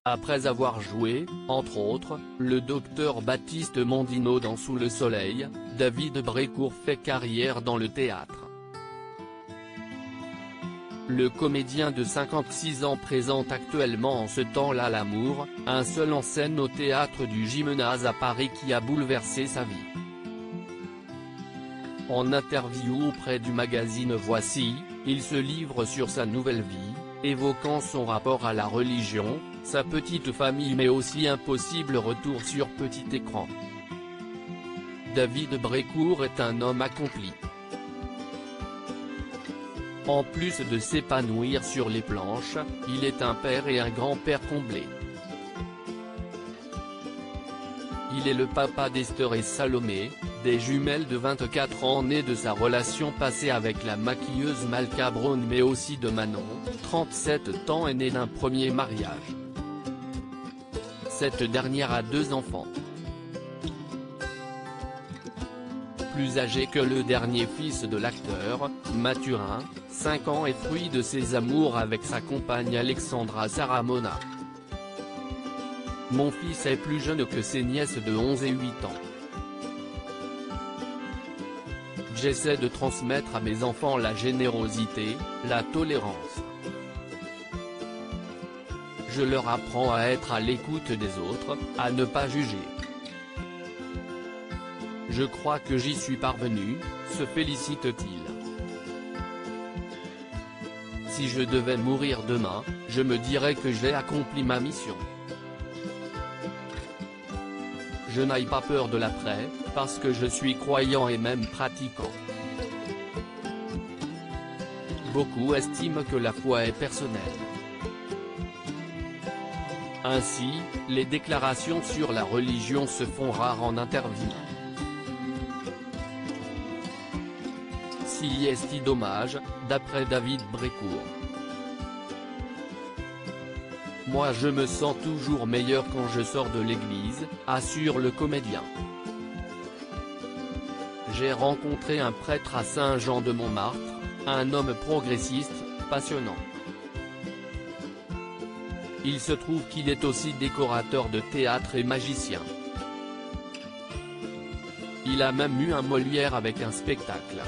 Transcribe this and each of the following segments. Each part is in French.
Après avoir joué, entre autres, le docteur Baptiste Mondino dans Sous le soleil, David Brécourt fait carrière dans le théâtre. Le comédien de 56 ans présente actuellement En ce temps-là l'amour, un seul en scène au théâtre du Gymnase à Paris qui a bouleversé sa vie. En interview auprès du magazine Voici, il se livre sur sa nouvelle vie, évoquant son rapport à la religion, sa petite famille mais aussi un possible retour sur petit écran. David Brécourt est un homme accompli. En plus de s'épanouir sur les planches, il est un père et un grand-père comblé. Il est le papa d'Esther et Salomé, des jumelles de 24 ans nées de sa relation passée avec la maquilleuse Malka Brown mais aussi de Manon, 37 ans et née d'un premier mariage. Cette dernière a 2 enfants. Plus âgé que le dernier fils de l'acteur, Mathurin, 5 ans et fruit de ses amours avec sa compagne Alexandra Saramona. Mon fils est plus jeune que ses nièces de 11 et 8 ans. J'essaie de transmettre à mes enfants la générosité, la tolérance. Je leur apprends à être à l'écoute des autres, à ne pas juger. Je crois que j'y suis parvenu, se félicite-t-il. Si je devais mourir demain, je me dirais que j'ai accompli ma mission. Je n'aie pas peur de l'après, parce que je suis croyant et même pratiquant. Beaucoup estiment que la foi est personnelle. Ainsi, les déclarations sur la religion se font rares en interview. Si est dommage, d'après David Brécourt. Moi je me sens toujours meilleur quand je sors de l'église, assure le comédien. J'ai rencontré un prêtre à Saint-Jean-de-Montmartre, un homme progressiste, passionnant. Il se trouve qu'il est aussi décorateur de théâtre et magicien. Il a même eu un Molière avec un spectacle.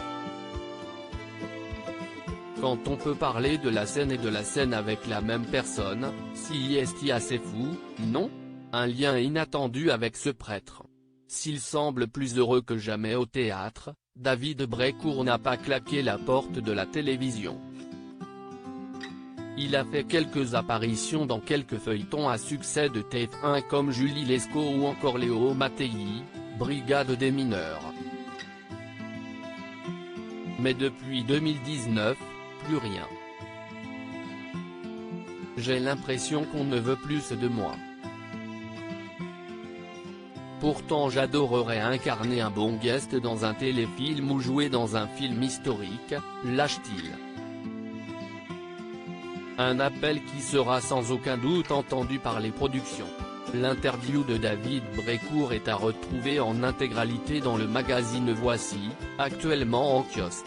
Quand on peut parler de la scène et de la scène avec la même personne, si est assez fou, non? Un lien inattendu avec ce prêtre. S'il semble plus heureux que jamais au théâtre, David Brécourt n'a pas claqué la porte de la télévision. Il a fait quelques apparitions dans quelques feuilletons à succès de TF1 comme Julie Lescaut ou encore Léo Mattei, Brigade des mineurs. Mais depuis 2019, plus rien. J'ai l'impression qu'on ne veut plus de moi. Pourtant j'adorerais incarner un bon guest dans un téléfilm ou jouer dans un film historique, lâche-t-il. Un appel qui sera sans aucun doute entendu par les productions. L'interview de David Brécourt est à retrouver en intégralité dans le magazine Voici, actuellement en kiosque.